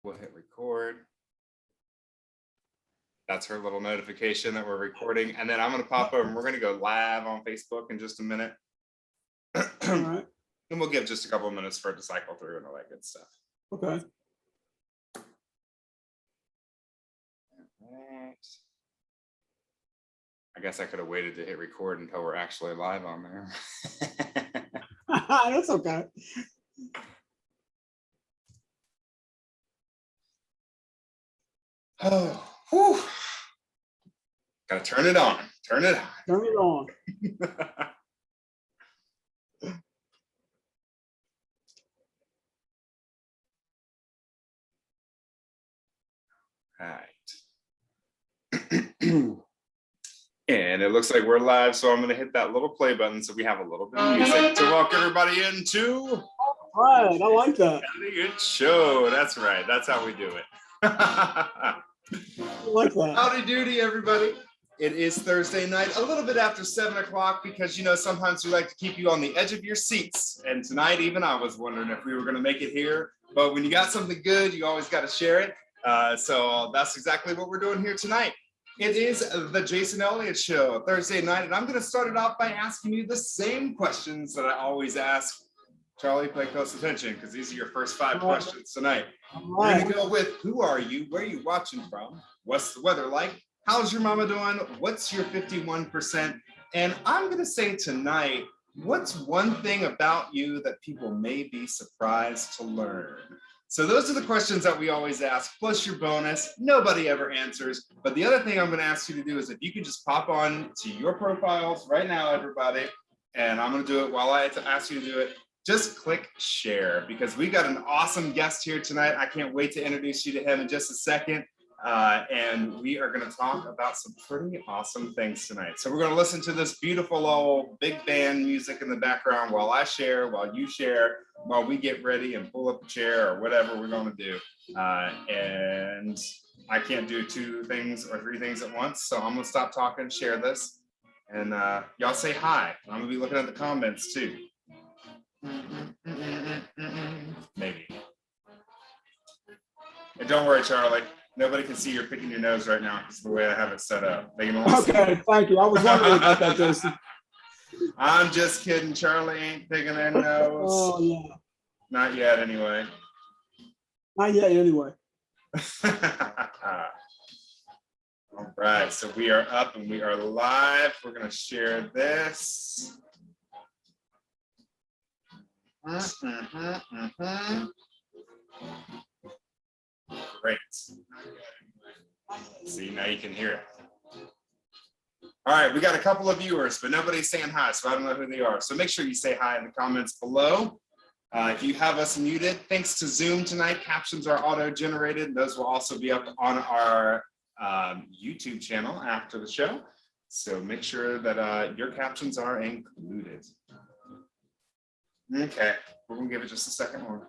We'll hit record. That's her little notification that we're recording. And then I'm going to pop over and we're going to go live on Facebook in just a minute. All right. And we'll give just a couple of minutes for it to cycle through and all that good stuff. Okay. All right. I guess I could have waited to hit record until we're actually live on there. That's okay. Oh, whew. Gotta turn it on. Turn it on. Turn it on. All right. And it looks like we're live, so I'm going to hit that little play button so we have a little bit of music to welcome everybody into Right, I like that. Elliott Show. That's right. That's how we do it. I like that. Howdy doody, everybody. It is Thursday night, a little bit after 7 o'clock, because, you know, sometimes we like to keep you on the edge of your seats. And tonight, even I was wondering if we were going to make it here. But when you got something good, you always got to share it. So that's exactly what we're doing here tonight. It is the Jason Elliott Show, Thursday night, and I'm going to start it off by asking you the same questions that I always ask. Charlie, pay close attention, because these are your first 5 questions tonight. We're going to go with, who are you? Where are you watching from? What's the weather like? How's your mama doing? What's your 51%? And I'm going to say tonight, what's one thing about you that people may be surprised to learn? So those are the questions that we always ask, plus your bonus. Nobody ever answers. But the other thing I'm going to ask you to do is if you can just pop on to your profiles right now, everybody, and I'm going to do it while I ask you to do it. Just click share, because we got an awesome guest here tonight. I can't wait to introduce you to him in just a second. And we are going to talk about some pretty awesome things tonight. So we're going to listen to this beautiful old big band music in the background while I share, while you share, while we get ready and pull up a chair or whatever we're going to do. And I can't do 2 things or 3 things at once. So I'm going to stop talking, share this, and y'all say hi. I'm going to be looking at the comments too. Maybe. And don't worry, Charlie. Nobody can see you're picking your nose right now because the way I have it set up. They can only Okay, thank you. I was wondering about that, Jason. I'm just kidding. Charlie ain't picking their nose. Oh, yeah. Not yet, anyway. Not yet, anyway. All right, so we are up and we are live. We're going to share this. Great. See, now you can hear it. All right, we got a couple of viewers, but nobody's saying hi, so I don't know who they are. So make sure you say hi in the comments below. If you have us muted, thanks to Zoom tonight, captions are auto-generated. Those will also be up on our YouTube channel after the show. So make sure that your captions are included. Okay, we're gonna give it just a second more.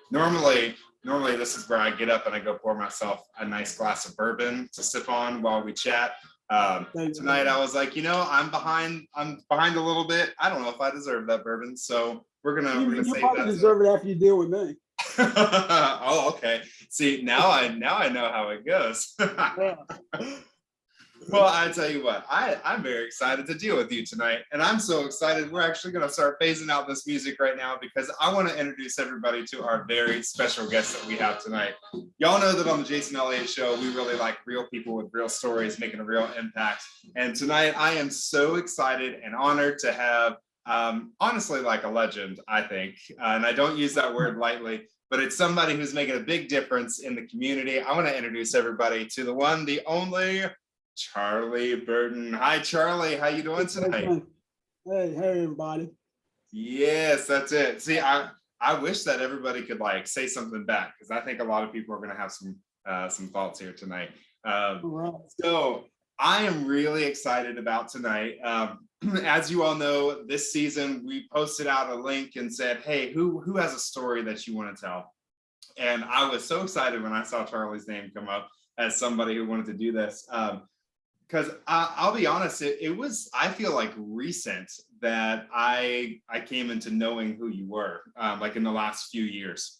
Normally this is where I get up and I go pour myself a nice glass of bourbon to sip on while we chat. Tonight I was like, you know, I'm behind a little bit. I don't know if I deserve that bourbon, so we're gonna You save probably that. deserve it after you deal with me. Oh, okay. See, now I know how it goes. Yeah. Well, I tell you what, I'm very excited to deal with you tonight. And I'm so excited, we're actually going to start phasing out this music right now because I want to introduce everybody to our very special guest that we have tonight. Y'all know that on the Jason Elliott Show, we really like real people with real stories making a real impact. And tonight I am so excited and honored to have, honestly, like a legend, I think. And I don't use that word lightly, but it's somebody who's making a big difference in the community. I want to introduce everybody to the one, the only, Charley Burton. Hi, Charlie. How you doing tonight? Hey, everybody. Yes, that's it. See, I wish that everybody could like say something back because I think a lot of people are going to have some thoughts here tonight. Right. So I am really excited about tonight. As you all know, this season we posted out a link and said, "Hey, who has a story that you want to tell?" And I was so excited when I saw Charlie's name come up as somebody who wanted to do this. Because I'll be honest, it was, I feel like recent that I came into knowing who you were, like in the last few years.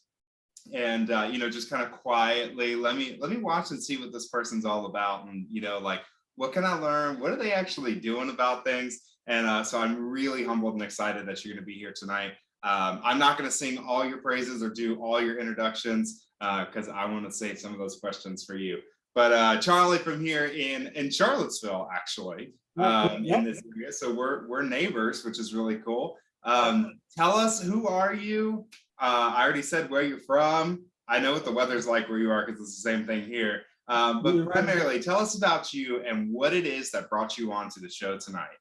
and just kind of quietly let me watch and see what this person's all about, and like, what can I learn? What are they actually doing about things? And so I'm really humbled and excited that you're going to be here tonight. I'm not going to sing all your praises or do all your introductions because I want to save some of those questions for you. But Charley from here in Charlottesville, actually, in this area. So we're neighbors, which is really cool. Tell us, who are you? I already said where you're from. I know what the weather's like where you are because it's the same thing here. But primarily, tell us about you and what it is that brought you onto the show tonight.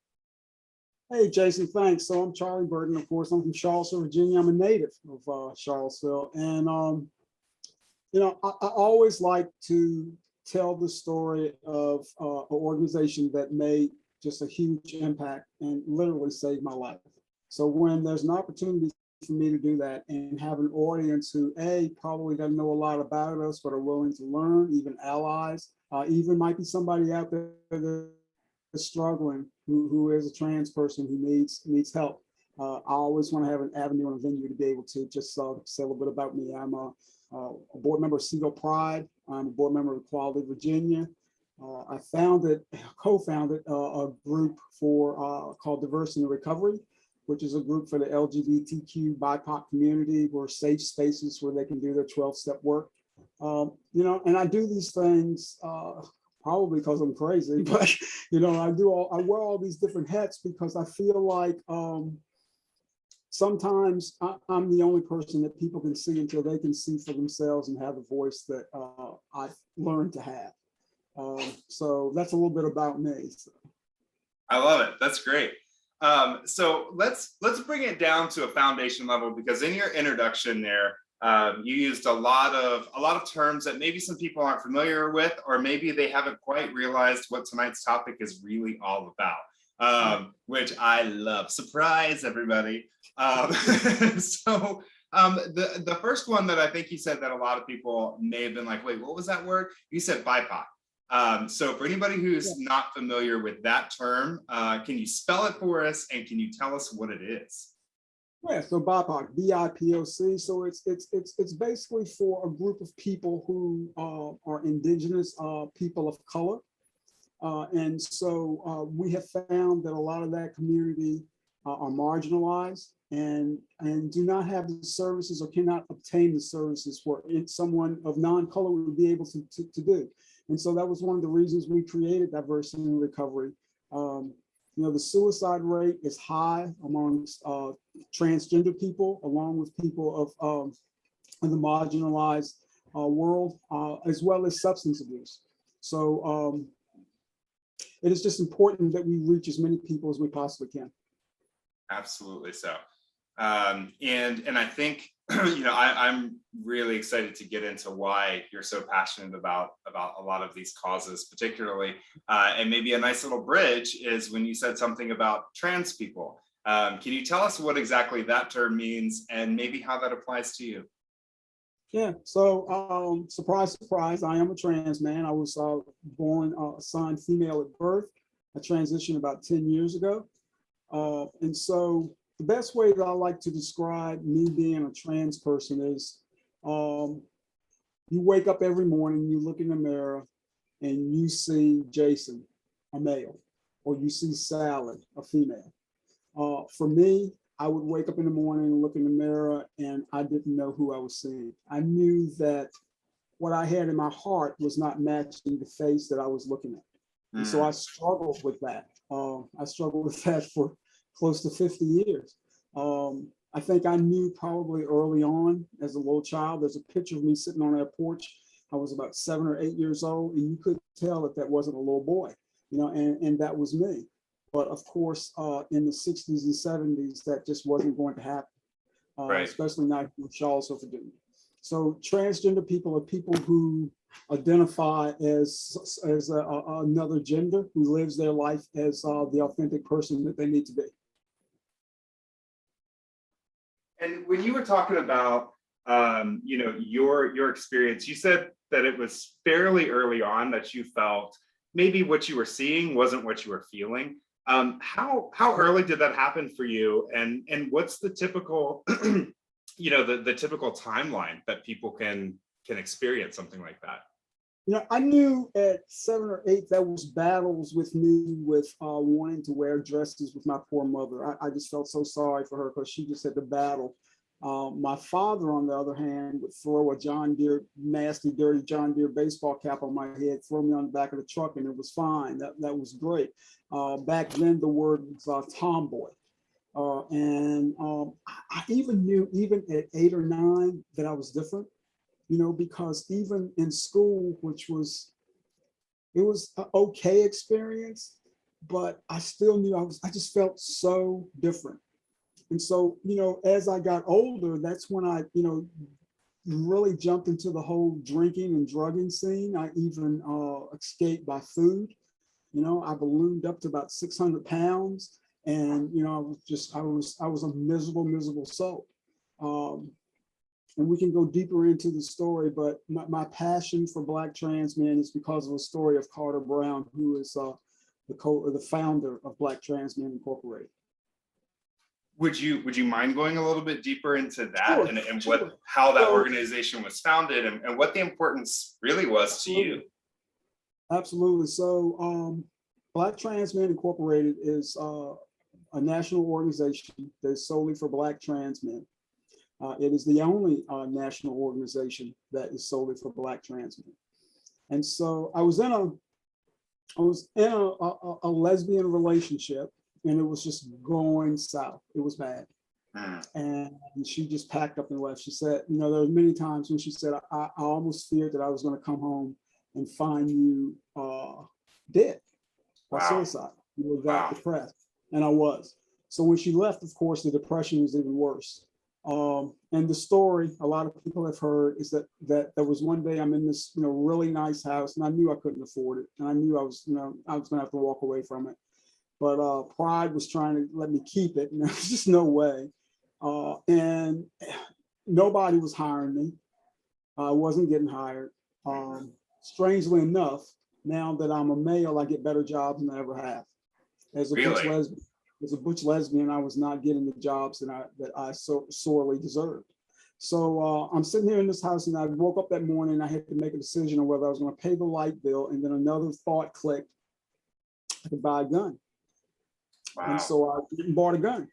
Hey, Jason, thanks. So I'm Charley Burton. Of course, I'm from Charlottesville, Virginia. I'm a native of Charlottesville. And, I always like to tell the story of an organization that made just a huge impact and literally saved my life. So when there's an opportunity for me to do that and have an audience who probably doesn't know a lot about us, but are willing to learn, even allies, even might be somebody out there that's struggling, who is a trans person who needs help. I always want to have an avenue and a venue to be able to just say a little bit about me. I'm a board member of Seagull Pride. I'm a board member of Equality Virginia. I co-founded a group called Diversity and Recovery, which is a group for the LGBTQ BIPOC community, where safe spaces where they can do their 12-step work. And I do these things probably because I'm crazy, but I wear all these different hats because I feel like sometimes I'm the only person that people can see until they can see for themselves and have the voice that I've learned to have. So that's a little bit about me. So. I love it. That's great. So let's bring it down to a foundation level, because in your introduction there, you used a lot of terms that maybe some people aren't familiar with, or maybe they haven't quite realized what tonight's topic is really all about, which I love. Surprise, everybody. So the first one that I think you said that a lot of people may have been like, wait, what was that word? You said BIPOC. So for anybody who's not familiar with that term, can you spell it for us, and can you tell us what it is? Yeah, so BIPOC, BIPOC. So it's basically for a group of people who are indigenous people of color. And so we have found that a lot of that community are marginalized and do not have the services or cannot obtain the services where someone of non-color would be able to do. And so that was one of the reasons we created Diversity and Recovery. The suicide rate is high amongst transgender people, along with people of in the marginalized world, as well as substance abuse. So it is just important that we reach as many people as we possibly can. Absolutely so. And I think, I'm really excited to get into why you're so passionate about a lot of these causes, particularly, and maybe a nice little bridge is when you said something about trans people. Can you tell us what exactly that term means and maybe how that applies to you? Yeah, so surprise, surprise, I am a trans man. I was born assigned female at birth. I transitioned about 10 years ago. And so the best way that I like to describe me being a trans person is you wake up every morning, you look in the mirror, and you see Jason, a male, or you see Sally, a female. For me, I would wake up in the morning and look in the mirror, and I didn't know who I was seeing. I knew that what I had in my heart was not matching the face that I was looking at. And so I struggled with that. I struggled with that for close to 50 years. I think I knew probably early on as a little child. There's a picture of me sitting on that porch. I was about 7 or 8 years old, and you could tell that wasn't a little boy, and that was me. But of course, in the 60s and 70s, that just wasn't going to happen, Right. Especially not in Charlottesville, Virginia. So transgender people are people who identify as another gender, who lives their life as the authentic person that they need to be. And when you were talking about, your experience, you said that it was fairly early on that you felt maybe what you were seeing wasn't what you were feeling. How early did that happen for you? And what's the typical the typical timeline that people can experience something like that? I knew at 7 or 8 there was battles with me with wanting to wear dresses with my poor mother. I just felt so sorry for her because she just had to battle. My father, on the other hand, would throw a John Deere, nasty, dirty John Deere baseball cap on my head, throw me on the back of the truck, and it was fine. That was great. Back then, the word was tomboy. I even knew, even at 8 or 9, that I was different. Because even in school, it was an okay experience, but I still knew I just felt so different. And so, as I got older, that's when I, really jumped into the whole drinking and drugging scene. I even escaped by food. I ballooned up to about 600 pounds, and, I was a miserable soul. And we can go deeper into the story, but my passion for Black trans men is because of a story of Carter Brown, who is the founder of Black Transmen Incorporated. Would you mind going a little bit deeper into that? Sure, and sure. how that organization was founded and what the importance really was to you? Absolutely. So Black Transmen Incorporated is a national organization that's solely for Black trans men. It is the only national organization that is solely for Black trans men. And so I was in a lesbian relationship, and it was just going south. It was bad. And she just packed up and left. She said, there were many times when she said, I almost feared that I was going to come home and find you dead by suicide. You were that depressed. And I was. So when she left, of course, the depression was even worse. And the story a lot of people have heard is that there was one day I'm in this, really nice house, and I knew I couldn't afford it. And I knew I was going to have to walk away from it. But pride was trying to let me keep it, and there was just no way. And nobody was hiring me. I wasn't getting hired. Strangely enough, now that I'm a male, I get better jobs than I ever have. As a butch lesbian, I was not getting the jobs that I so sorely deserved. So I'm sitting here in this house, and I woke up that morning and I had to make a decision on whether I was going to pay the light bill, and then another thought clicked: I could buy a gun. And so I bought a gun.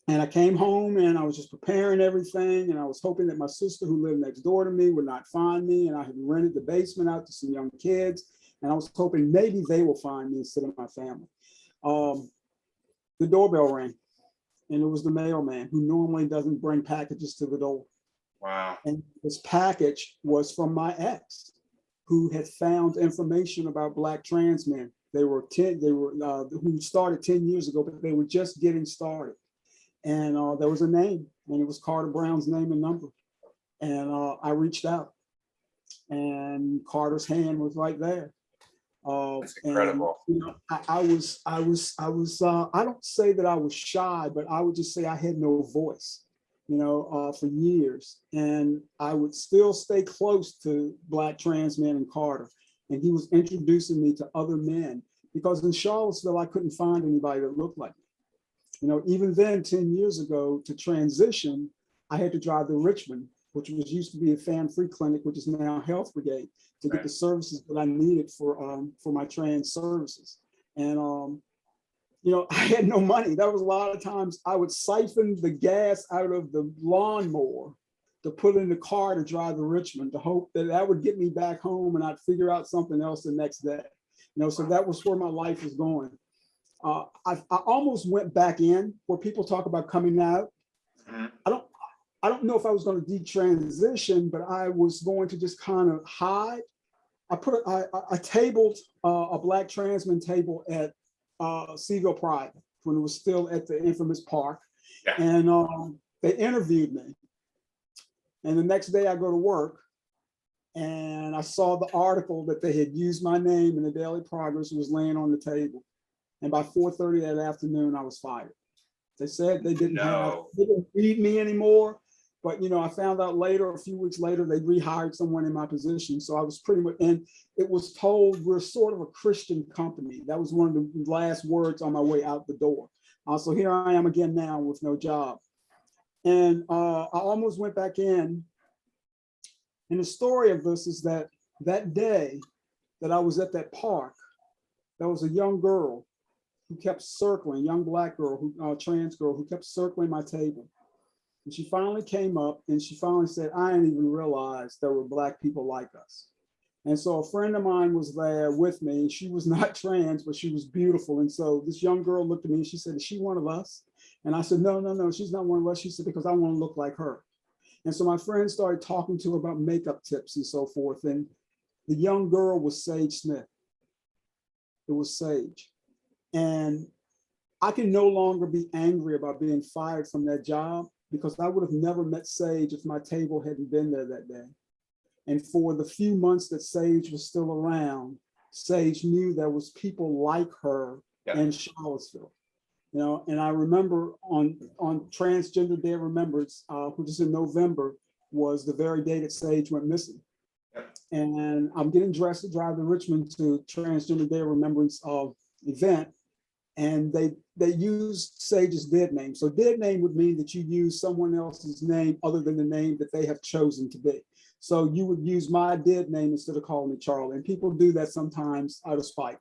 And I came home and I was just preparing everything, and I was hoping that my sister, who lived next door to me, would not find me. And I had rented the basement out to some young kids, and I was hoping maybe they will find me instead of my family. The doorbell rang, and it was the mailman, who normally doesn't bring packages to the door. Wow. And this package was from my ex, who had found information about Black trans men. Who started 10 years ago, but they were just getting started. And there was a name, and it was Carter Brown's name and number. And I reached out, and Carter's hand was right there. That's incredible. And, I don't say that I was shy, but I would just say I had no voice, for years. And I would still stay close to Black trans men and Carter. And he was introducing me to other men, because in Charlottesville, I couldn't find anybody that looked like me. Even then, 10 years ago, to transition, I had to drive to Richmond, which used to be a fan-free clinic, which is now Health Brigade, to get the services that I needed for my trans services. And, I had no money. That was a lot of times I would siphon the gas out of the lawnmower to put in the car to drive to Richmond, to hope that would get me back home, and I'd figure out something else the next day. So that was where my life was going. I almost went back in, where people talk about coming out. I don't know if I was going to detransition, but I was going to just kind of hide. I tabled a Black Transmen table at Seville Pride when it was still at the infamous park. Yeah. And they interviewed me. And the next day I go to work, and I saw the article that they had used my name in the Daily Progress was laying on the table. And by 4:30 that afternoon, I was fired. They said they didn't need me anymore. But, I found out later, a few weeks later, they rehired someone in my position. So I was pretty much, and it was told we're sort of a Christian company. That was one of the last words on my way out the door. So here I am again now with no job. And I almost went back in. And the story of this is that that day that I was at that park, there was a young girl who kept circling, young black girl, trans girl, who kept circling my table. And she finally came up and she finally said, I didn't even realize there were black people like us. And so a friend of mine was there with me. And she was not trans, but she was beautiful. And so this young girl looked at me and she said, is she one of us? And I said, no, no, no, she's not one of us. She said, because I want to look like her. And so my friend started talking to her about makeup tips and so forth. And the young girl was Sage Smith. It was Sage. And I can no longer be angry about being fired from that job because I would have never met Sage if my table hadn't been there that day. And for the few months that Sage was still around, Sage knew there was people like her in Charlottesville. You know, and I remember on Transgender Day of Remembrance, which is in November, was the very day that Sage went missing. And I'm getting dressed to drive to Richmond to Transgender Day of Remembrance event, and they used Sage's dead name. So dead name would mean that you use someone else's name other than the name that they have chosen to be. So you would use my dead name instead of calling me Charlie, and people do that sometimes out of spite.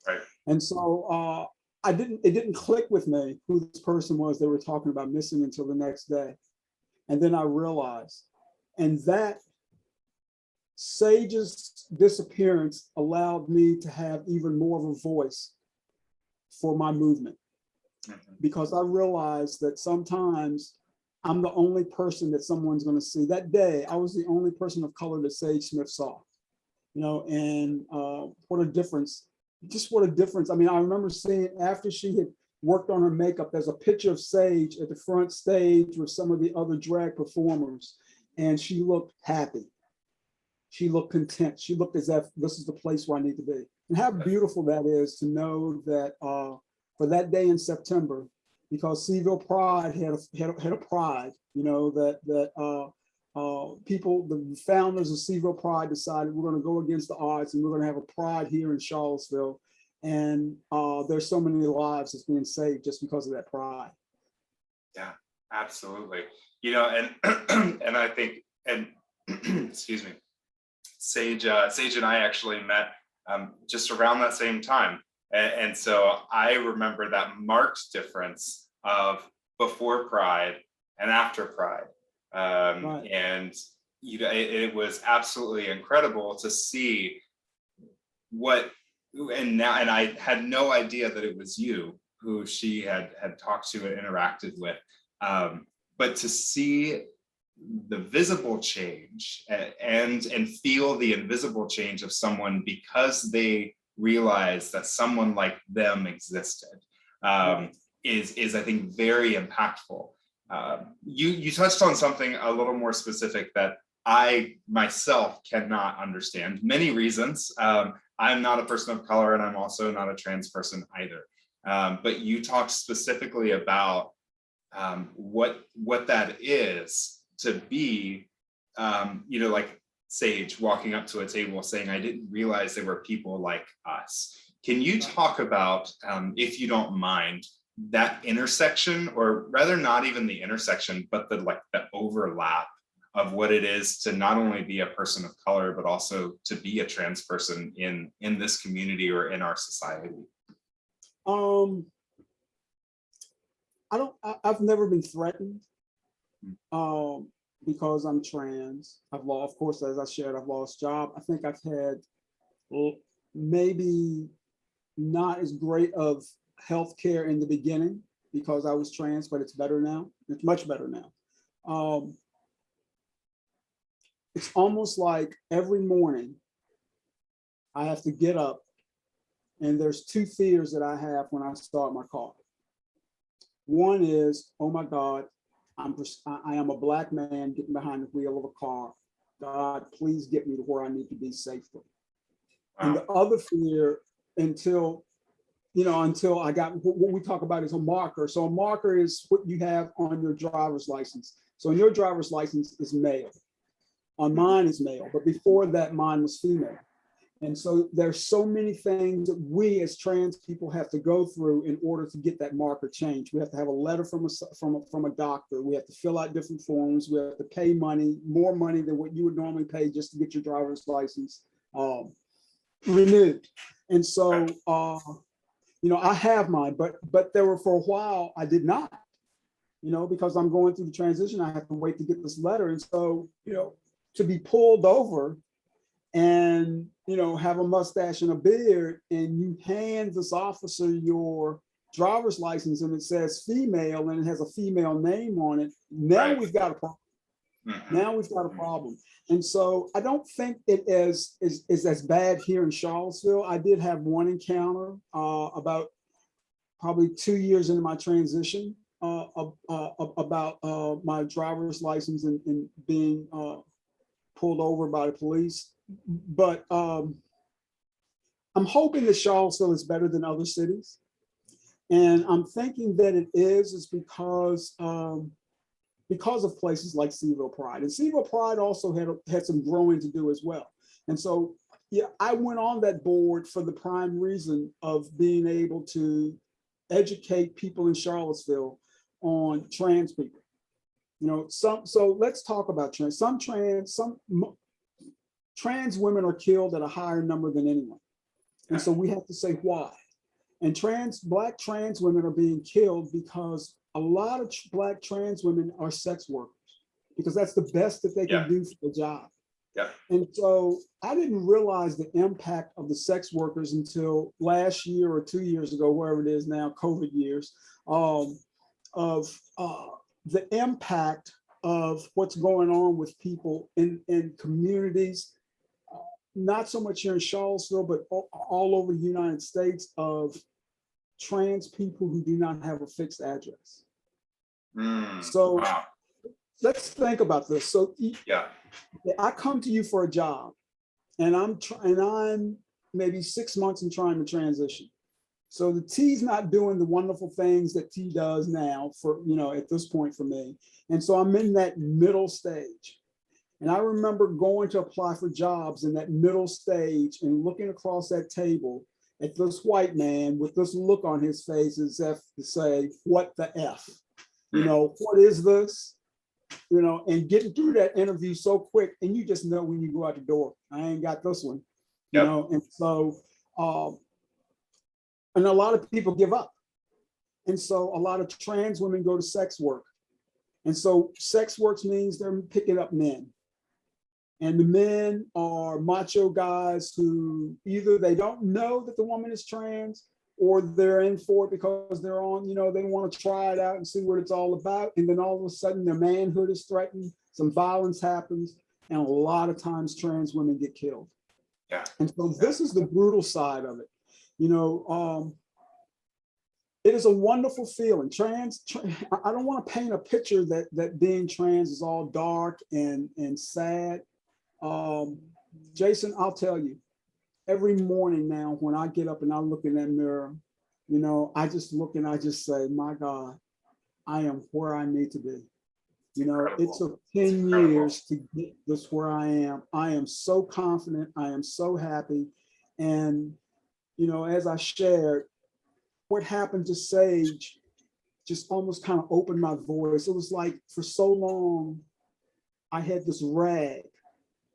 Right. And so it didn't click with me who this person was they were talking about missing until the next day. And then I realized, and that Sage's disappearance allowed me to have even more of a voice for my movement. Because I realized that sometimes I'm the only person that someone's going to see. That day, I was the only person of color that Sage Smith saw, you know, and what a difference. Just what a difference. I mean, I remember seeing after she had worked on her makeup, there's a picture of Sage at the front stage with some of the other drag performers, and she looked happy. She looked content. She looked as if this is the place where I need to be. And how beautiful that is to know that for that day in September, because Seville Pride had a pride, you know, that people, the founders of Seville Pride decided we're going to go against the odds and we're going to have a pride here in Charlottesville. And there's so many lives that's being saved just because of that pride. Yeah, absolutely. You know, and and I think, and excuse me, Sage and I actually met just around that same time. And so I remember that marked difference of before Pride and after Pride. Right. And you know, it was absolutely incredible to see and I had no idea that it was you who she had talked to and interacted with. But to see the visible change and feel the invisible change of someone because they realized that someone like them existed is I think very impactful. You touched on something a little more specific that I myself cannot understand. Many reasons. I'm not a person of color and I'm also not a trans person either. But you talked specifically about what that is to be, you know, like Sage walking up to a table saying, I didn't realize there were people like us. Can you talk about, if you don't mind, that intersection, or rather not even the intersection, but the overlap of what it is to not only be a person of color, but also to be a trans person in this community or in our society? I've never been threatened because I'm trans. Of course, as I shared, I've lost job. I think I've had maybe not as great of healthcare in the beginning because I was trans, but it's better now. It's much better now. It's almost like every morning I have to get up and there's two fears that I have when I start my car. One is, oh my God, I am a Black man getting behind the wheel of a car. God, please get me to where I need to be safely. Wow. And the other fear, until I got what we talk about is a marker. So a marker is what you have on your driver's license. So on your driver's license is male. On mine is male, but before that, mine was female. And so there's so many things that we as trans people have to go through in order to get that marker changed. We have to have a letter from a doctor. We have to fill out different forms. We have to pay money, more money than what you would normally pay just to get your driver's license renewed. And so, I have mine, but there were, for a while, I did not, because I'm going through the transition. I have to wait to get this letter. And so, to be pulled over and have a mustache and a beard, and you hand this officer your driver's license and it says female and it has a female name on it, now we've got a problem. Now we've got a problem. And so I don't think it is as bad here in Charlottesville. I did have one encounter about probably 2 years into my transition about my driver's license and being pulled over by the police. But I'm hoping that Charlottesville is better than other cities. And I'm thinking that it is because of places like Seville Pride. And Seville Pride also had some growing to do as well. And so, I went on that board for the prime reason of being able to educate people in Charlottesville on trans people. So let's talk about trans. Some trans women are killed at a higher number than anyone. And so we have to say why. And Black trans women are being killed because a lot of Black trans women are sex workers, because that's the best that they can do for the job. Yeah. And so I didn't realize the impact of the sex workers until last year or 2 years ago, wherever it is now, COVID years, of the impact of what's going on with people in communities, not so much here in Charlottesville, but all over the United States, of trans people who do not have a fixed address. So wow. Let's think about this. So I come to you for a job, and I'm maybe 6 months and trying to transition. So the T's not doing the wonderful things that T does now for, at this point for me. And so I'm in that middle stage. And I remember going to apply for jobs in that middle stage and looking across that table at this white man with this look on his face as if to say, what the F? What is this? And getting through that interview so quick, and you just know when you go out the door, I ain't got this one, and so, and a lot of people give up. And so a lot of trans women go to sex work. And so sex work means they're picking up men. And the men are macho guys who either they don't know that the woman is trans, or they're in for it because they're on, they want to try it out and see what it's all about. And then all of a sudden their manhood is threatened, some violence happens, and a lot of times trans women get killed. Yeah. And so this is the brutal side of it. It is a wonderful feeling. I don't want to paint a picture that being trans is all dark and sad. Jason, I'll tell you, every morning now when I get up and I look in that mirror, I just look and I just say, my God, I am where I need to be. It took 10 years to get this where I am. I am so confident. I am so happy. And, as I shared, what happened to Sage just almost kind of opened my voice. It was like for so long, I had this rag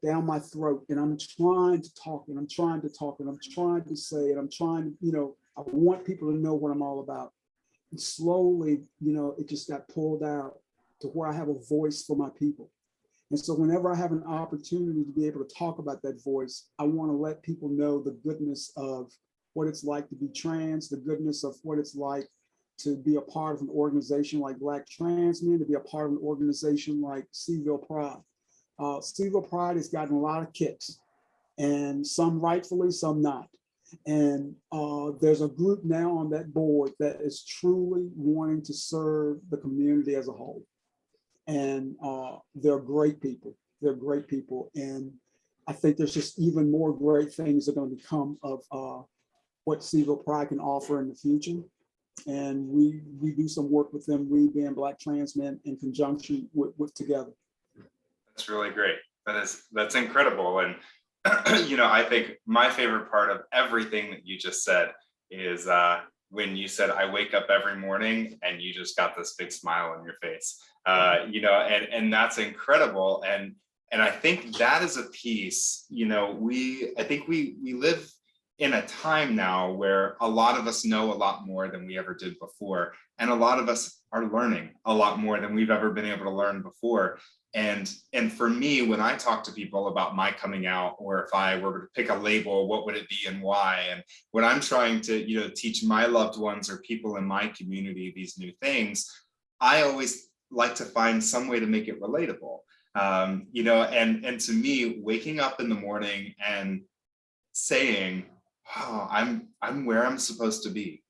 down my throat, and I'm trying to talk, and I'm trying to talk, and I'm trying to say it. I'm trying to, I want people to know what I'm all about. And slowly, it just got pulled out to where I have a voice for my people. And so whenever I have an opportunity to be able to talk about that voice, I want to let people know the goodness of what it's like to be trans, the goodness of what it's like to be a part of an organization like Black Transmen, to be a part of an organization like Seville Pride. Seville Pride has gotten a lot of kicks, and some rightfully, some not. And there's a group now on that board that is truly wanting to serve the community as a whole. And they're great people. They're great people. And I think there's just even more great things that are going to come of what Seville Pride can offer in the future. And we do some work with them, we being Black Transmen, in conjunction with together. That's really great. That's incredible. And I think my favorite part of everything that you just said is when you said, I wake up every morning and you just got this big smile on your face, and that's incredible. And I think that is a piece, I think we live in a time now where a lot of us know a lot more than we ever did before. And a lot of us are learning a lot more than we've ever been able to learn before. And for me, when I talk to people about my coming out, or if I were to pick a label, what would it be and why? And when I'm trying to, teach my loved ones or people in my community these new things, I always like to find some way to make it relatable. And to me, waking up in the morning and saying, oh, I'm where I'm supposed to be.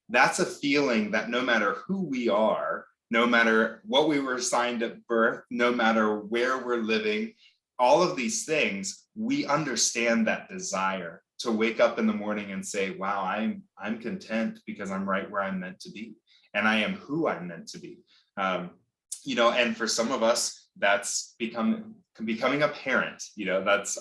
That's a feeling that no matter who we are, no matter what we were assigned at birth, no matter where we're living, all of these things, we understand that desire to wake up in the morning and say, wow, I'm content because I'm right where I'm meant to be. And I am who I'm meant to be. And for some of us, that's becoming a parent.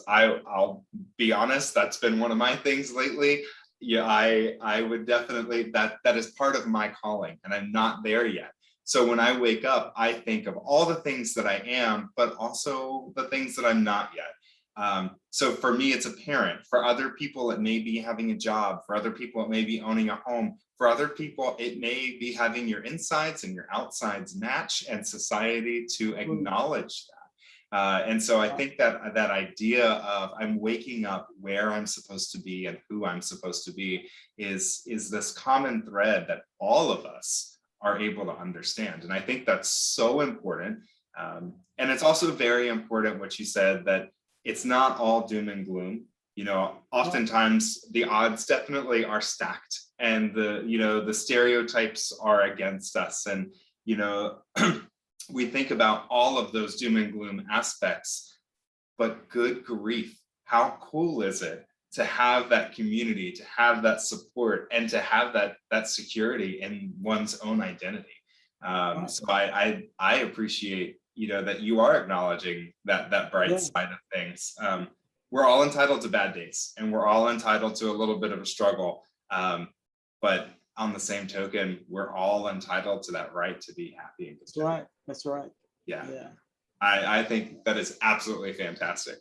I'll be honest, that's been one of my things lately. Yeah, I would definitely, that is part of my calling, and I'm not there yet. So when I wake up, I think of all the things that I am, but also the things that I'm not yet. So for me, it's a parent. For other people, it may be having a job. For other people, it may be owning a home. For other people, it may be having your insides and your outsides match, and society to acknowledge that. And so I think that idea of I'm waking up where I'm supposed to be and who I'm supposed to be is this common thread that all of us are able to understand. And I think that's so important. And it's also very important what you said, that it's not all doom and gloom. Oftentimes the odds definitely are stacked, and the stereotypes are against us. And, we think about all of those doom and gloom aspects, but good grief, how cool is it to have that community, to have that support, and to have that security in one's own identity. So I appreciate, that you are acknowledging that bright side of things. We're all entitled to bad days, and we're all entitled to a little bit of a struggle. But on the same token, we're all entitled to that right to be happy and content. That's right. That's right. Yeah. I think that is absolutely fantastic.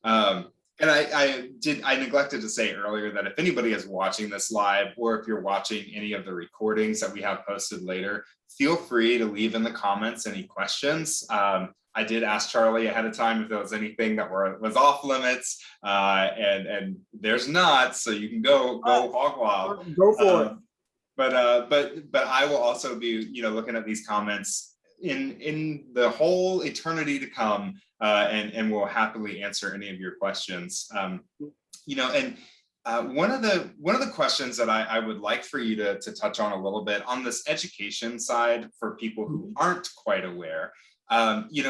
And I neglected to say earlier that if anybody is watching this live, or if you're watching any of the recordings that we have posted later, feel free to leave in the comments any questions. I did ask Charlie ahead of time if there was anything that was off limits, and there's not, so you can go hog wild. Go for it. But I will also be, looking at these comments in the whole eternity to come, and we'll happily answer any of your questions. And one of the questions that I would like for you to touch on a little bit on this education side for people who aren't quite aware.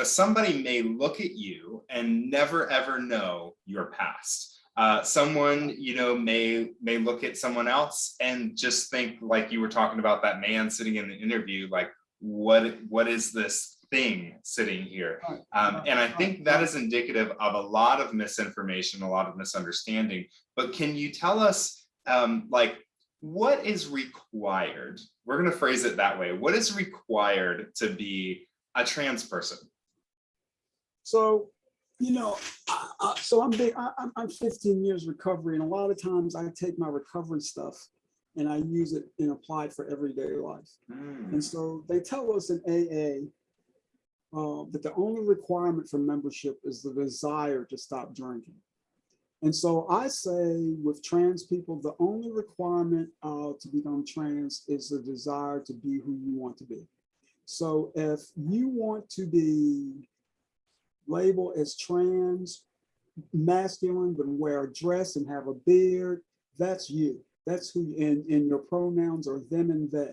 Somebody may look at you and never ever know your past. Someone, may look at someone else and just think, like you were talking about that man sitting in the interview, like, what is this thing sitting here? And I think that is indicative of a lot of misinformation, a lot of misunderstanding. But can you tell us, what is required? We're going to phrase it that way. What is required to be a trans person? So, so I'm 15 years recovery, and a lot of times I take my recovery stuff and I use it and apply it for everyday life. And so they tell us in AA that the only requirement for membership is the desire to stop drinking. And so I say with trans people, the only requirement to become trans is the desire to be who you want to be. So if you want to be labeled as trans, masculine, but wear a dress and have a beard, that's you. That's who, and your pronouns are them and they.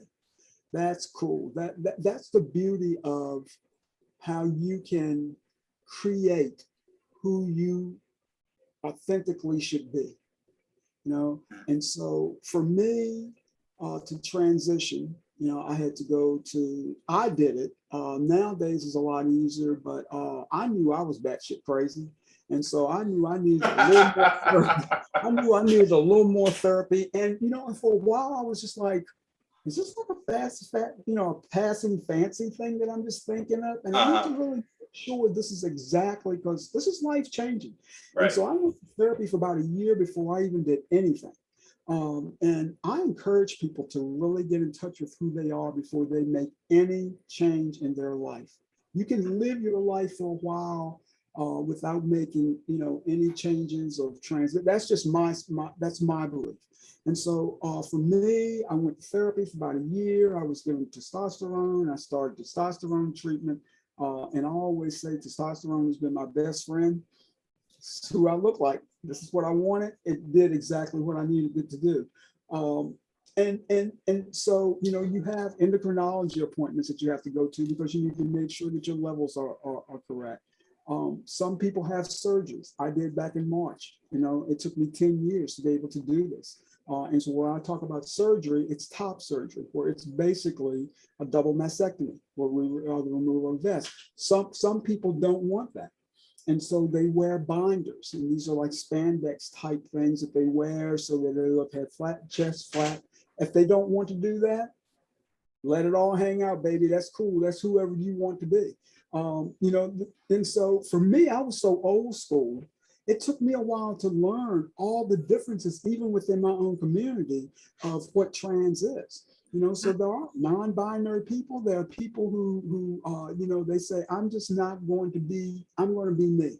That's cool. That's the beauty of how you can create who you authentically should be, And so for me to transition, I had to go to, I did it. Nowadays it's a lot easier, but I knew I was batshit crazy. And so I knew I needed a little more therapy. I knew I needed a little more therapy. And, and for a while I was just like, is this like a passing fancy thing that I'm just thinking of? And I need to really make sure this is exactly, because this is life changing. Right. And so I went to therapy for about a year before I even did anything. And I encourage people to really get in touch with who they are before they make any change in their life. You can live your life for a while without making, any changes of transit. That's just that's my belief. And so for me, I went to therapy for about a year. I was given testosterone. I started testosterone treatment. And I always say testosterone has been my best friend. It's who I look like. This is what I wanted. It did exactly what I needed it to do. And so, you have endocrinology appointments that you have to go to because you need to make sure that your levels are correct. Some people have surgeries. I did back in March. It took me 10 years to be able to do this. And so when I talk about surgery, it's top surgery, where it's basically a double mastectomy, where the removal of vest. Some people don't want that. And so they wear binders, and these are like spandex type things that they wear so that they look head flat, chest flat. If they don't want to do that, let it all hang out, baby. That's cool. That's whoever you want to be. And so for me, I was so old school. It took me a while to learn all the differences, even within my own community, of what trans is. So there are non-binary people. There are people who they say, I'm going to be me.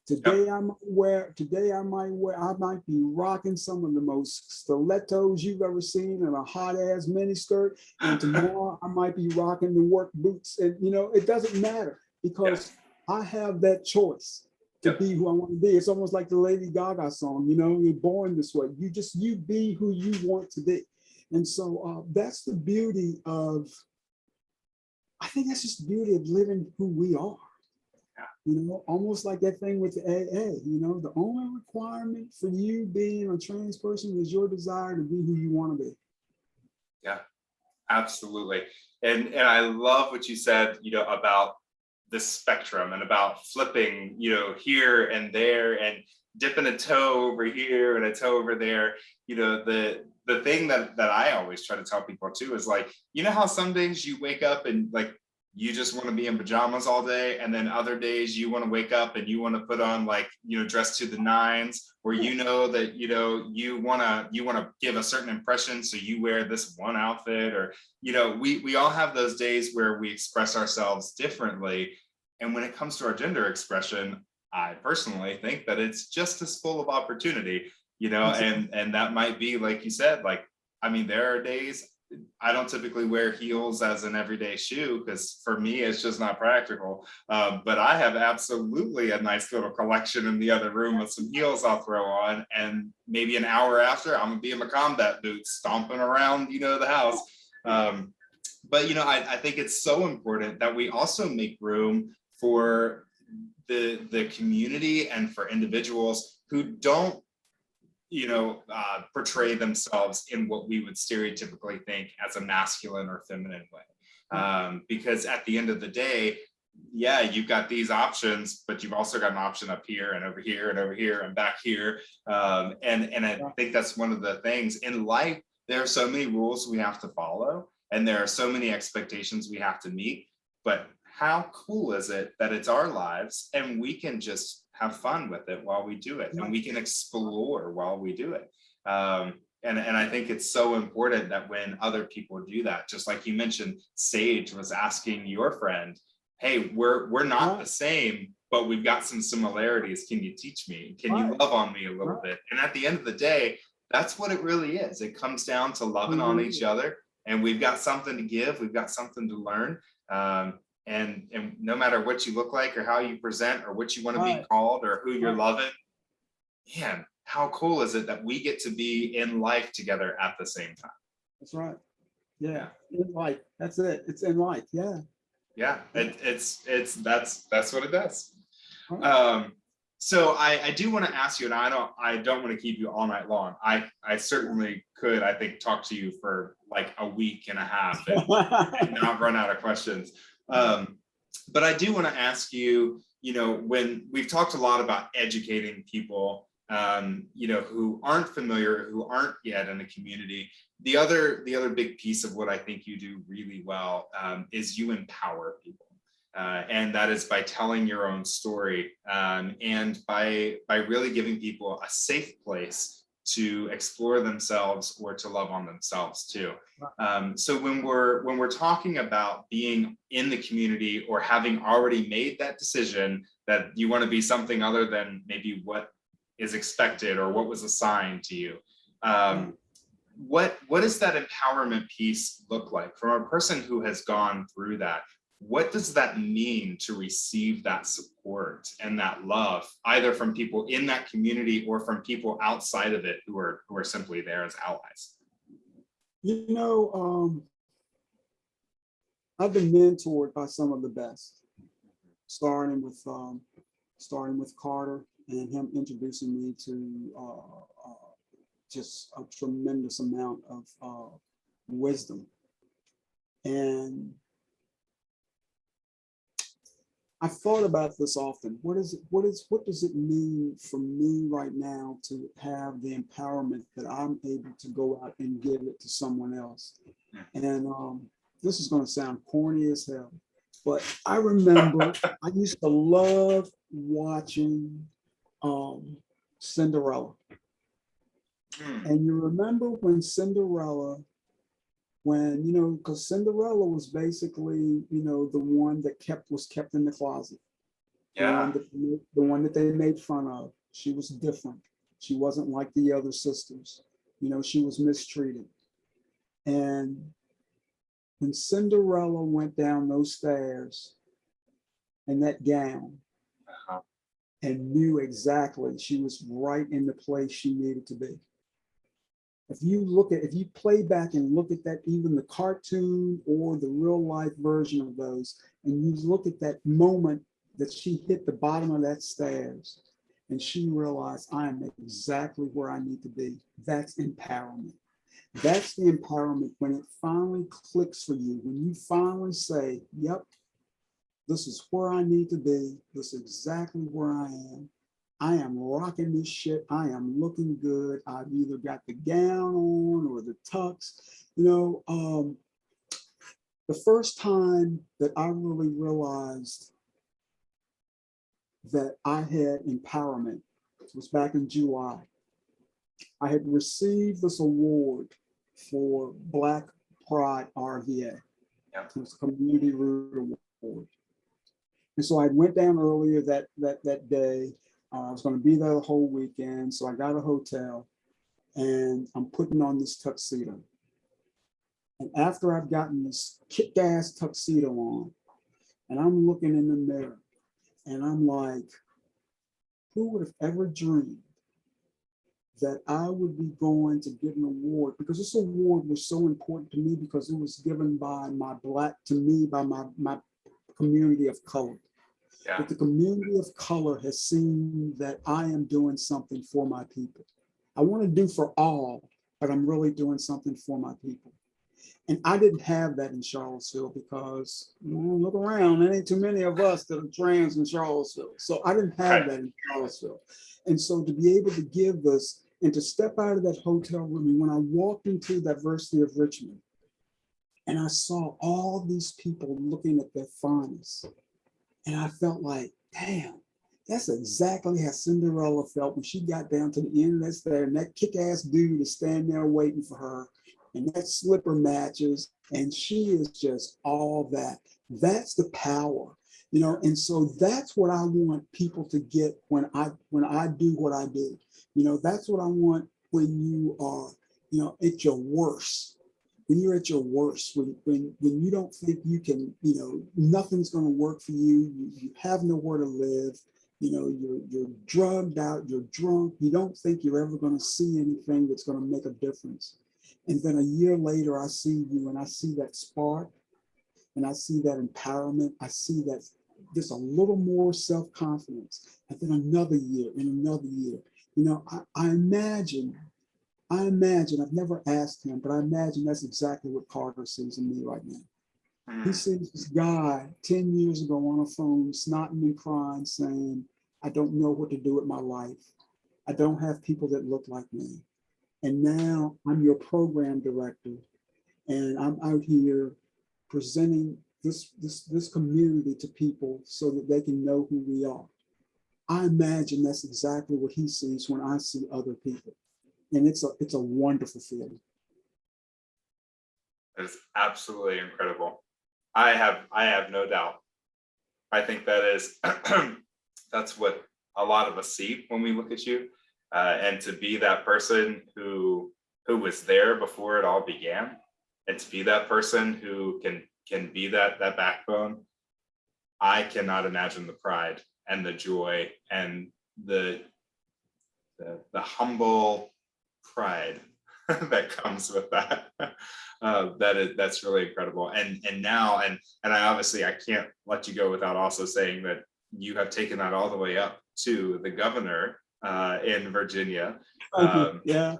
Today I might be rocking some of the most stilettos you've ever seen and a hot ass mini skirt. And tomorrow I might be rocking the work boots. And it doesn't matter because I have that choice to be who I want to be. It's almost like the Lady Gaga song, you're born this way. You be who you want to be. And so that's the beauty of, I think that's just the beauty of living who we are. Almost like that thing with the AA, the only requirement for you being a trans person is your desire to be who you want to be. Yeah, absolutely. And I love what you said, about the spectrum and about flipping, here and there and dipping a toe over here and a toe over there. The thing that I always try to tell people too is like, how some days you wake up and like, you just want to be in pajamas all day. And then other days you want to wake up and you want to put on like, dress to the nines, or that, you want to give a certain impression. So you wear this one outfit, or, we all have those days where we express ourselves differently. And when it comes to our gender expression, I personally think that it's just as full of opportunity, and that might be, like you said, like, I mean, there are days I don't typically wear heels as an everyday shoe because for me, it's just not practical. But I have absolutely a nice little collection in the other room of some heels I'll throw on. And maybe an hour after, I'm gonna be in my combat boots stomping around, the house. But, I think it's so important that we also make room for the community and for individuals who don't portray themselves in what we would stereotypically think as a masculine or feminine way. Because at the end of the day, you've got these options, but you've also got an option up here and over here and over here and back here. And I think that's one of the things in life. There are so many rules we have to follow, and there are so many expectations we have to meet. But how cool is it that it's our lives and we can just have fun with it while we do it, and we can explore while we do it. And I think it's so important that when other people do that, just like you mentioned, Sage was asking your friend, hey, we're not the same, but we've got some similarities. Can you teach me? Can you love on me a little bit? And at the end of the day, that's what it really is. It comes down to loving on each other, and we've got something to give. We've got something to learn. And no matter what you look like or how you present or what you want to be called or who you're loving, man, how cool is it that we get to be in life together at the same time? That's right. Yeah, in life. That's it. It's in life. Yeah. Yeah, that's what it does. So I do want to ask you, and I don't want to keep you all night long. I certainly could, I think, talk to you for like a week and a half and not run out of questions. But I do want to ask you, when we've talked a lot about educating people, who aren't familiar, who aren't yet in a community, the other big piece of what I think you do really well is you empower people. And that is by telling your own story, and by really giving people a safe place to explore themselves or to love on themselves too. So when we're talking about being in the community or having already made that decision that you want to be something other than maybe what is expected or what was assigned to you, what does that empowerment piece look like from a person who has gone through that? What does that mean to receive that support and that love, either from people in that community or from people outside of it who are simply there as allies? I've been mentored by some of the best, starting with Carter and him introducing me to just a tremendous amount of wisdom. And I thought about this often. What does it mean for me right now to have the empowerment that I'm able to go out and give it to someone else? And this is going to sound corny as hell, but I remember I used to love watching Cinderella. And you remember when Cinderella, because Cinderella was basically, the one that was kept in the closet. Yeah. The one that they made fun of. She was different. She wasn't like the other sisters. She was mistreated. And when Cinderella went down those stairs in that gown and knew exactly she was right in the place she needed to be. If you play back and look at that, even the cartoon or the real life version of those, and you look at that moment that she hit the bottom of that stairs and she realized, I am exactly where I need to be. That's empowerment. That's the empowerment when it finally clicks for you, when you finally say, yep, this is where I need to be. This is exactly where I am. I am rocking this shit. I am looking good. I've either got the gown on or the tux. The first time that I really realized that I had empowerment was back in July. I had received this award for Black Pride RVA. Yeah. It was a community root award. And so I went down earlier that day. I was going to be there the whole weekend. So I got a hotel and I'm putting on this tuxedo. And after I've gotten this kick-ass tuxedo on, and I'm looking in the mirror and I'm like, who would have ever dreamed that I would be going to get an award? Because this award was so important to me because it was given by my community of color. Yeah. But the community of color has seen that I am doing something for my people. I want to do for all, but I'm really doing something for my people. And I didn't have that in Charlottesville because, look around, there ain't too many of us that are trans in Charlottesville. So I didn't have that in Charlottesville. And so to be able to give this and to step out of that hotel room, and when I walked into the University of Richmond and I saw all these people looking at their finest, and I felt like, damn, that's exactly how Cinderella felt when she got down to the end of that stair, and that kick-ass dude is standing there waiting for her, and that slipper matches, and she is just all that. That's the power, and so that's what I want people to get when I do what I do. That's what I want when you are, at your worst. When you're at your worst, when you don't think you can, nothing's going to work for you, you have nowhere to live, you're drugged out, you're drunk, you don't think you're ever going to see anything that's going to make a difference. And then a year later, I see you and I see that spark and I see that empowerment. I see that just a little more self-confidence. And then another year and another year. I imagine, I've never asked him, but I imagine that's exactly what Carter sees in me right now. He sees this guy 10 years ago on a phone, snotting and crying, saying, I don't know what to do with my life. I don't have people that look like me. And now I'm your program director, and I'm out here presenting this community to people so that they can know who we are. I imagine that's exactly what he sees when I see other people. And it's a wonderful feeling. It's absolutely incredible. I have no doubt. I think that is that's what a lot of us see when we look at you, and to be that person who was there before it all began, and to be that person who can be that backbone. I cannot imagine the pride and the joy and the humble pride that comes with that. That's really incredible. And I can't let you go without also saying that you have taken that all the way up to the governor in Virginia. Yeah.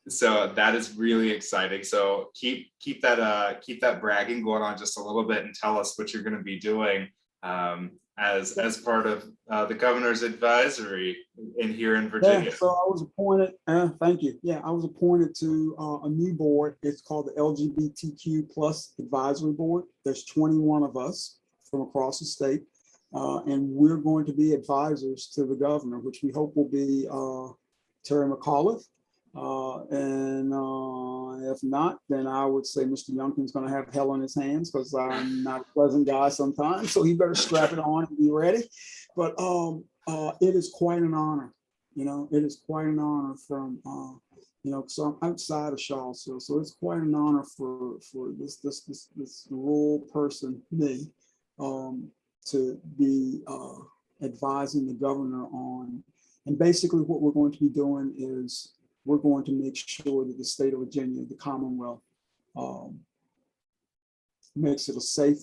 So that is really exciting. So keep that bragging going on just a little bit, and tell us what you're going to be doing as part of the governor's advisory in here in Virginia. Yeah, so I was appointed, thank you. Yeah, I was appointed to a new board. It's called the LGBTQ plus advisory board. There's 21 of us from across the state. And we're going to be advisors to the governor, which we hope will be Terry McAuliffe. If not, then I would say Mr. Youngkin's going to have hell on his hands, because I'm not a pleasant guy sometimes. So he better strap it on and be ready. But it is quite an honor. It is quite an honor from, so I'm outside of Charlottesville. So it's quite an honor for this rural person, me, to be advising the governor on. And basically what we're going to be doing is we're going to make sure that the state of Virginia, the Commonwealth, makes it a safe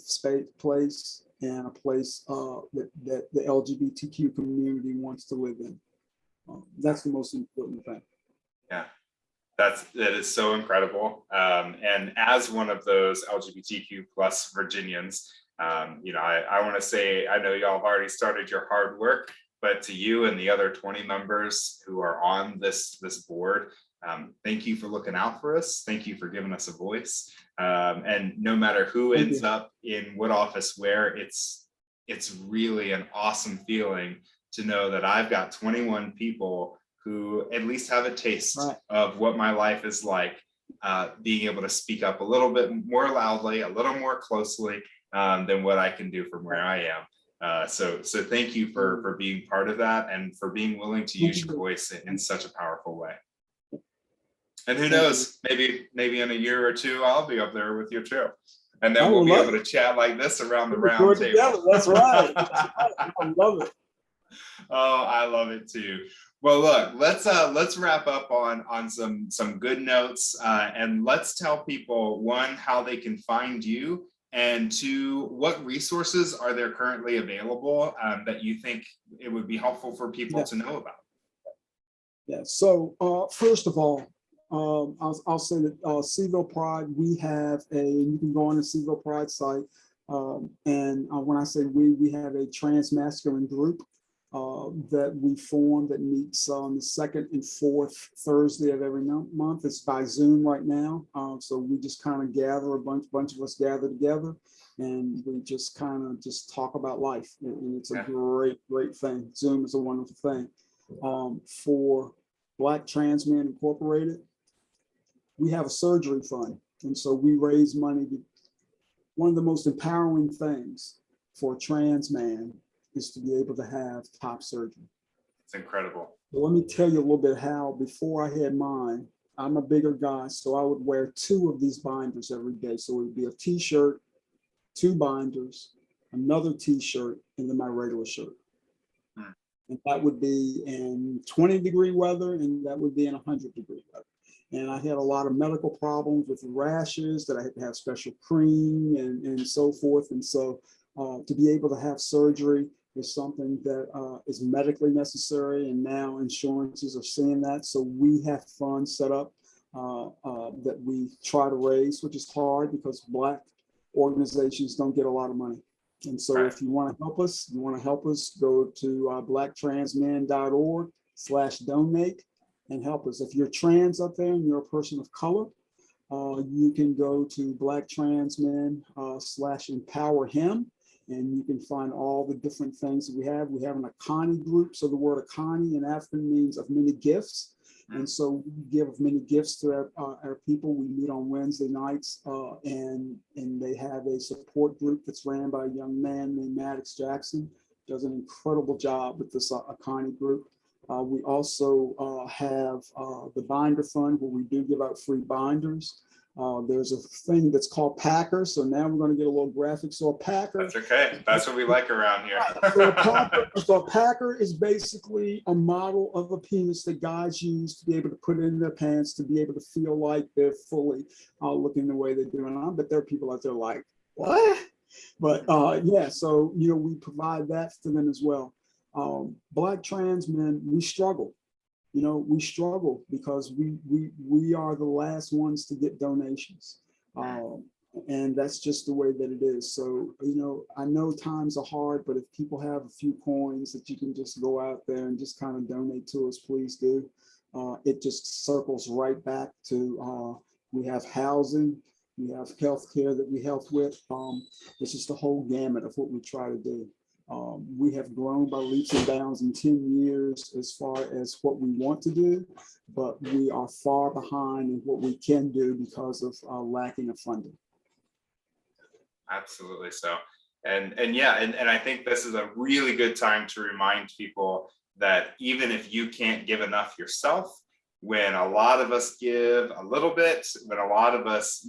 place and a place that the LGBTQ community wants to live in. That's the most important thing. Yeah, that is so incredible. And as one of those LGBTQ plus Virginians, I want to say, I know y'all have already started your hard work, but to you and the other 20 members who are on this board, thank you for looking out for us. Thank you for giving us a voice. And no matter who ends up in what office where, it's really an awesome feeling to know that I've got 21 people who at least have a taste of what my life is like, being able to speak up a little bit more loudly, a little more closely than what I can do from where I am. So thank you for being part of that, and for being willing to use your voice in such a powerful way. And who knows, maybe in a year or two, I'll be up there with you too. And then we'll be able to chat like this around the round table. That's right. I love it. Oh, I love it too. Well, look, let's wrap up on some good notes, and let's tell people, one, how they can find you, and two, what resources are there currently available that you think it would be helpful for people to know about? Yeah. So first of all, I'll say that Seville Pride, we have you can go on the Seville Pride site, and when I say we have a transmasculine group that we form that meets on the second and fourth Thursday of every month. It's by Zoom right now. So we just kind of gather, a bunch of us gather together, and we just kind of just talk about life. And it's a great thing. Zoom is a wonderful thing. For Black Transmen Incorporated, we have a surgery fund. And so we raise money. One of the most empowering things for a trans man is to be able to have top surgery. It's incredible. So let me tell you a little bit how, before I had mine, I'm a bigger guy, so I would wear 2 of these binders every day. So it would be a t-shirt, 2 binders, another t-shirt, and then my regular shirt. And that would be in 20-degree weather, and that would be in 100-degree weather. And I had a lot of medical problems with rashes that I had to have special cream and so forth. And so to be able to have surgery is something that is medically necessary, and now insurances are seeing that. So we have funds set up that we try to raise, which is hard because Black organizations don't get a lot of money. And so Right. if you want to help us, go to blacktransmen.org/donate and help us. If you're trans up there and you're a person of color, you can go to Black Transmen /empower him, and you can find all the different things that we have. We have an Akani group. So the word Akani in African means of many gifts. And so we give many gifts to our people. We meet on Wednesday nights, and they have a support group that's ran by a young man named Maddox Jackson. Does an incredible job with this Akani group. We also have the Binder Fund, where we do give out free binders. There's a thing that's called Packer. So now we're going to get a little graphic. So a Packer. That's okay. That's what we like around here. So a Packer is basically a model of a penis that guys use to be able to put in their pants, to be able to feel like they're fully looking the way they do. And I bet there are people out there like, what? But yeah, so, we provide that for them as well. Black trans men, we struggle. We struggle because we are the last ones to get donations. And that's just the way that it is. So, I know times are hard, but if people have a few coins that you can just go out there and just kind of donate to us, please do. It just circles right back to, we have housing, we have healthcare that we help with. It's just the whole gamut of what we try to do. We have grown by leaps and bounds in 10 years as far as what we want to do, but we are far behind in what we can do because of lacking of funding. Absolutely so. And I think this is a really good time to remind people that even if you can't give enough yourself, when a lot of us give a little bit, when a lot of us,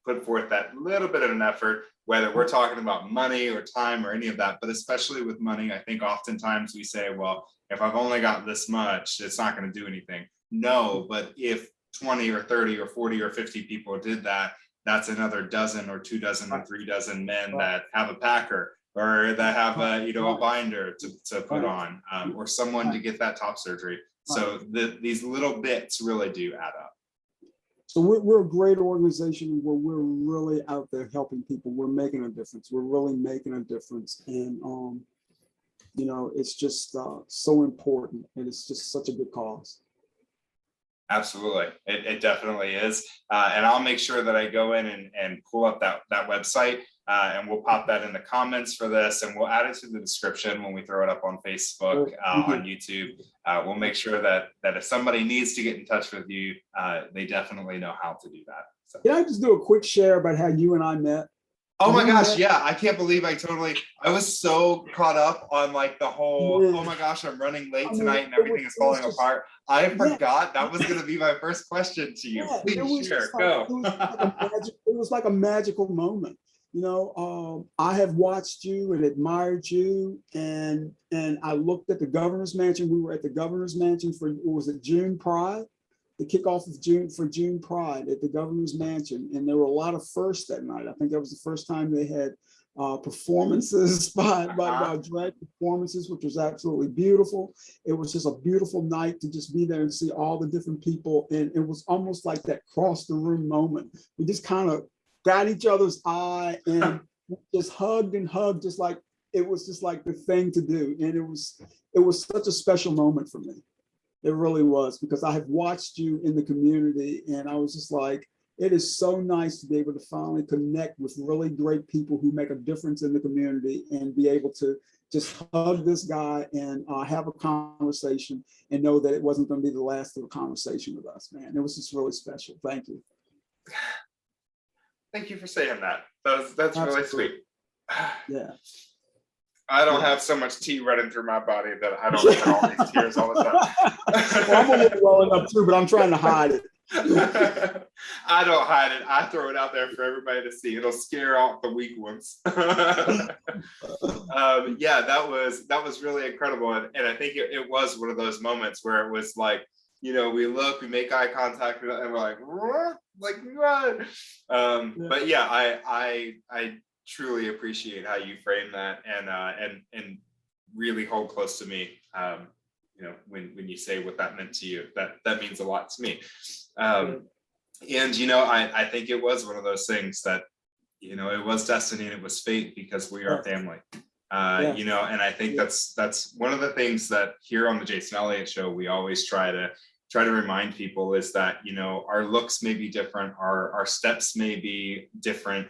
put forth that little bit of an effort, whether we're talking about money or time or any of that, but especially with money, I think oftentimes we say, well, if I've only got this much, it's not going to do anything. No, but if 20 or 30 or 40 or 50 people did that, that's another dozen or 2 dozen or 3 dozen men that have a Packer or that have a binder to put on, or someone to get that top surgery. So these little bits really do add up. So we're a great organization where we're really out there helping people. We're making a difference. We're really making a difference. And, it's just so important. And it's just such a good cause. Absolutely. It definitely is. And I'll make sure that I go in and pull up that website, and we'll pop that in the comments for this, and we'll add it to the description when we throw it up on Facebook, on YouTube. We'll make sure that if somebody needs to get in touch with you, they definitely know how to do that. So. Can I just do a quick share about how you and I met? Oh my gosh, yeah, I can't believe I was so caught up on like the whole, oh my gosh, I'm running late tonight and everything is falling apart. I forgot that was going to be my first question to you. Please share, go. It was like a magical moment. I have watched you and admired you, and I looked at the governor's mansion. We were at the governor's mansion for, was it June Pride? The kickoff of June Pride at the governor's mansion, and there were a lot of firsts that night. I think that was the first time they had performances by drag performances, which was absolutely beautiful. It was just a beautiful night to just be there and see all the different people, and it was almost like that cross the room moment. We just kind of got each other's eye and just hugged, just like it was just like the thing to do, and it was such a special moment for me. It really was, because I have watched you in the community, and I was just like, it is so nice to be able to finally connect with really great people who make a difference in the community and be able to just hug this guy and have a conversation and know that it wasn't going to be the last of the conversation with us, man. It was just really special. Thank you. Thank you for saying that. That's really sweet. Yeah. I don't have so much tea running through my body that I don't have all these tears all the time. Well, I'm a little welling up too, but I'm trying to hide it. I don't hide it. I throw it out there for everybody to see. It'll scare off the weak ones. Yeah, that was really incredible. And I think it was one of those moments where it was like, we look, we make eye contact, and we're like, what? But yeah, I truly appreciate how you frame that and really hold close to me. When you say what that meant to you, that means a lot to me. And I think it was one of those things that you know, it was destiny and it was fate because we are Yes. family. Yes. You know, and I think that's one of the things that here on the Jason Elliott Show we always try to remind people is that, you know, our looks may be different, our steps may be different,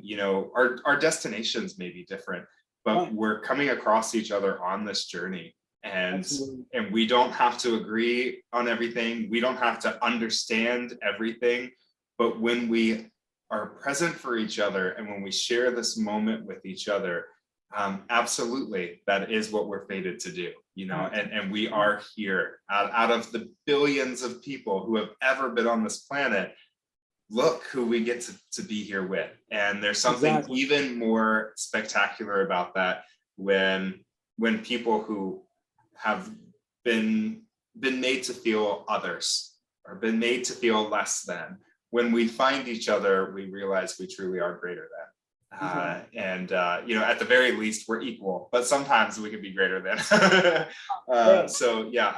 you know, our destinations may be different, but Right. we're coming across each other on this journey, and Absolutely. we don't have to agree on everything, we don't have to understand everything, but when we are present for each other and when we share this moment with each other, absolutely, that is what we're fated to do, you know, and we are here out of the billions of people who have ever been on this planet. Look who we get to be here with. And there's something Exactly. even more spectacular about that when people who have been made to feel others or been made to feel less than, when we find each other, we realize we truly are greater than. And you know, at the very least, we're equal, but sometimes we can be greater than. So yeah,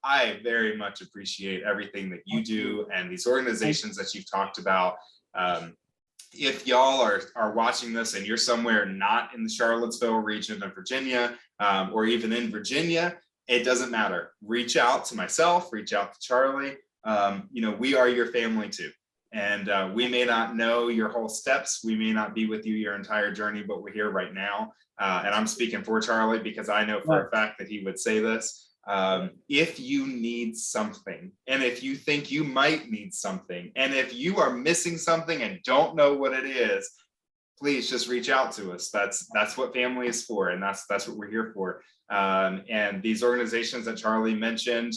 I very much appreciate everything that you do and these organizations that you've talked about. If y'all are watching this and you're somewhere not in the Charlottesville region of Virginia, or even in Virginia, it doesn't matter. Reach out to myself, reach out to Charlie. You know, we are your family too. And we may not know your whole steps. We may not be with you your entire journey, but we're here right now. And I'm speaking for Charlie because I know for a fact that he would say this. If you need something, and if you think you might need something, and if you are missing something and don't know what it is, please just reach out to us. That's what family is for, and that's what we're here for. And these organizations that Charlie mentioned,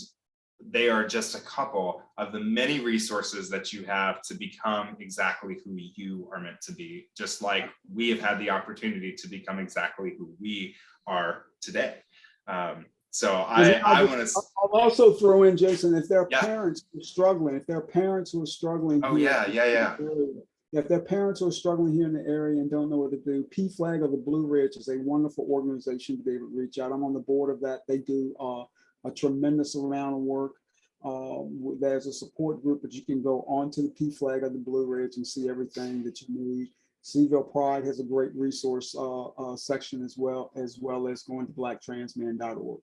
they are just a couple of the many resources that you have to become exactly who you are meant to be, just like we have had the opportunity to become exactly who we are today. So I want to. I'll also throw in, Jason, if there are parents who are struggling, if there are parents who are struggling. Oh here, yeah. If their parents are struggling here in the area and don't know what to do, PFLAG of the Blue Ridge is a wonderful organization to be able to reach out. I'm on the board of that. They do a tremendous amount of work. There's a support group that you can go onto the PFLAG of the Blue Ridge and see everything that you need. Seville Pride has a great resource section as well as going to blacktransmen.org.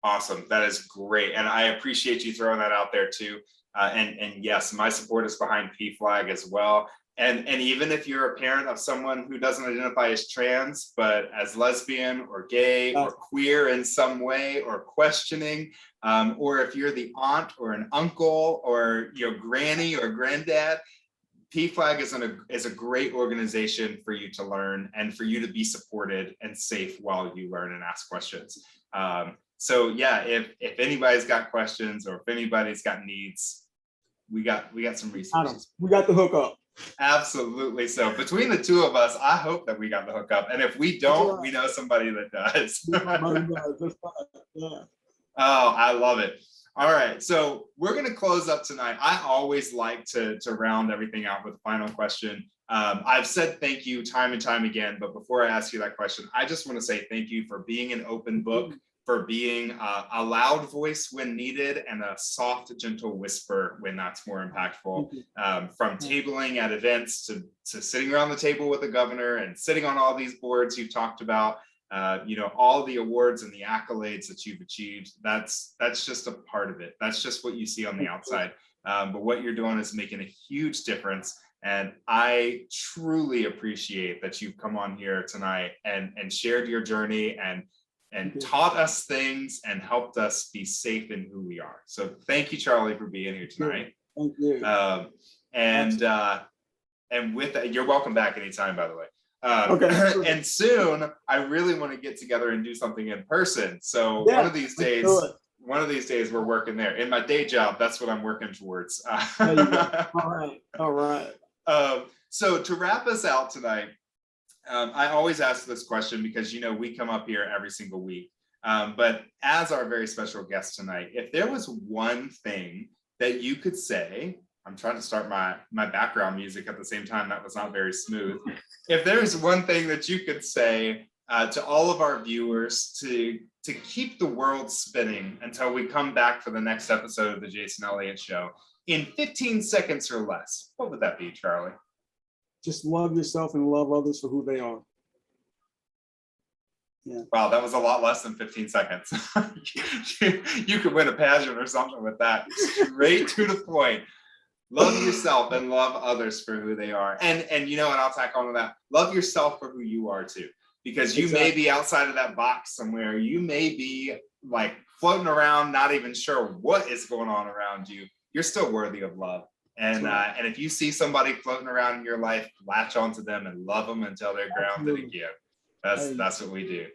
Awesome. That is great. And I appreciate you throwing that out there too. And yes, my support is behind PFLAG as well. And even if you're a parent of someone who doesn't identify as trans, but as lesbian or gay or queer in some way, or questioning, or if you're the aunt or an uncle or your granny or granddad, PFLAG is a great organization for you to learn and for you to be supported and safe while you learn and ask questions. So yeah, if anybody's got questions or if anybody's got needs, we got some resources. We got the hookup. Absolutely. So between the two of us, I hope that we got the hookup. And if we don't, we know somebody that does. Oh, I love it. All right. So we're going to close up tonight. I always like to round everything out with a final question. I've said thank you time and time again, but before I ask you that question, I just want to say thank you for being an open book, for being a loud voice when needed and a soft, gentle whisper when that's more impactful. From tabling at events to sitting around the table with the governor and sitting on all these boards you've talked about, you know, all the awards and the accolades that you've achieved. That's just a part of it. That's just what you see on the outside. But what you're doing is making a huge difference. And I truly appreciate that you've come on here tonight and shared your journey and taught us things and helped us be safe in who we are. So thank you, Charlie, for being here tonight. Thank you. And with that, you're welcome back anytime, by the way. Okay. And soon, I really want to get together and do something in person. So one of these days we're working there. In my day job, that's what I'm working towards. There you go. All right. So to wrap us out tonight, I always ask this question because, you know, we come up here every single week. But as our very special guest tonight, if there was one thing that you could say, I'm trying to start my background music at the same time. That was not very smooth. If there's one thing that you could say to all of our viewers to keep the world spinning until we come back for the next episode of the Jason Elliott Show in 15 seconds or less, what would that be, Charlie? just love yourself and love others for who they are. Yeah. Wow, that was a lot less than 15 seconds. You could win a pageant or something with that. Straight to the point. Love yourself and love others for who they are. And you know what, I'll tack on to that. Love yourself for who you are too. Because you may be outside of that box somewhere. You may be like floating around, not even sure what is going on around you. You're still worthy of love. And and if you see somebody floating around in your life, latch onto them and love them until they're grounded again. That's what we do.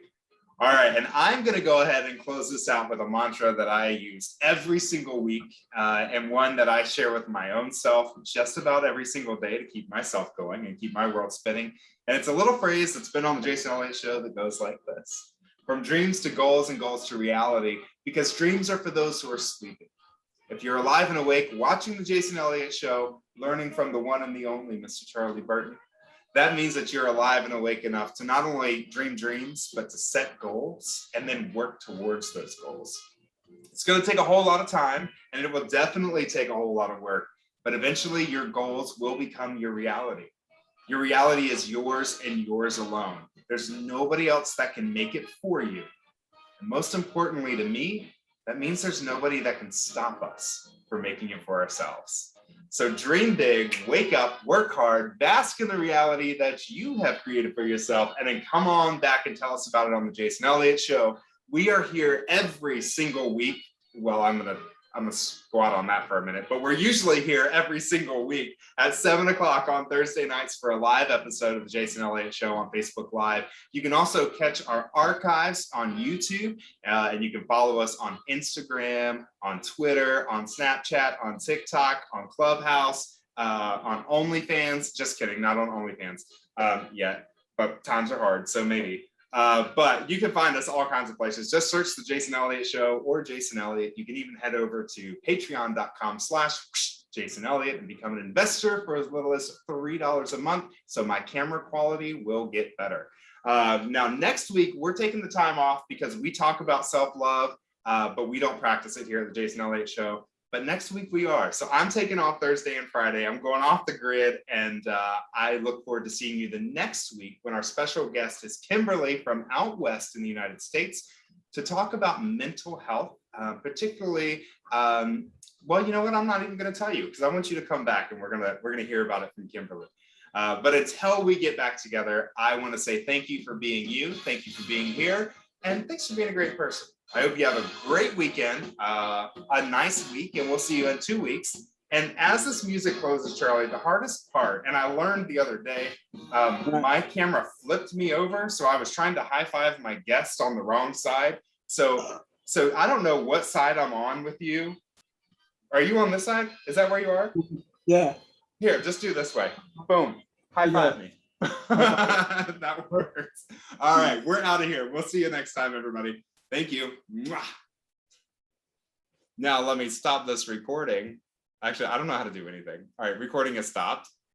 All right, and I'm going to go ahead and close this out with a mantra that I use every single week, and one that I share with my own self just about every single day to keep myself going and keep my world spinning. And it's a little phrase that's been on the Jason Elliott Show that goes like this: from dreams to goals and goals to reality, because dreams are for those who are sleeping. If you're alive and awake, watching the Jason Elliott Show, learning from the one and the only Mr. Charley Burton, that means that you're alive and awake enough to not only dream dreams, but to set goals and then work towards those goals. It's going to take a whole lot of time, and it will definitely take a whole lot of work, but eventually your goals will become your reality. Your reality is yours and yours alone. There's nobody else that can make it for you. And most importantly to me, that means there's nobody that can stop us from making it for ourselves. So dream big, wake up, work hard, bask in the reality that you have created for yourself, and then come on back and tell us about it on the Jason Elliott Show. We are here every single week. Well, I'm gonna squat on that for a minute, but we're usually here every single week at 7 o'clock on Thursday nights for a live episode of the Jason Elliott Show on Facebook Live. You can also catch our archives on YouTube, and you can follow us on Instagram, on Twitter, on Snapchat, on TikTok, on Clubhouse, on OnlyFans. Just kidding, not on OnlyFans yet, but times are hard, so maybe. But you can find us all kinds of places. Just search the Jason Elliott Show or Jason Elliott. You can even head over to patreon.com/Jason Elliott and become an investor for as little as $3 a month. So my camera quality will get better. Now, next week, we're taking the time off because we talk about self-love, but we don't practice it here at the Jason Elliott Show. But next week we are. So I'm taking off Thursday and Friday. I'm going off the grid, and I look forward to seeing you the next week when our special guest is Kimberly from out west in the United States to talk about mental health, particularly. Well, you know what? I'm not even going to tell you because I want you to come back and we're gonna hear about it from Kimberly. But until we get back together, I want to say thank you for being you. Thank you for being here, and thanks for being a great person. I hope you have a great weekend, a nice week, and we'll see you in 2 weeks. And as this music closes, Charlie, the hardest part, and I learned the other day, my camera flipped me over, so I was trying to high five my guest on the wrong side. So I don't know what side I'm on with you. Are you on this side? Is that where you are? Yeah. Here, just do this way. Boom. High five me. That works. All right, we're out of here. We'll see you next time, everybody. Thank you. Now let me stop this recording. Actually, I don't know how to do anything. All right, recording is stopped.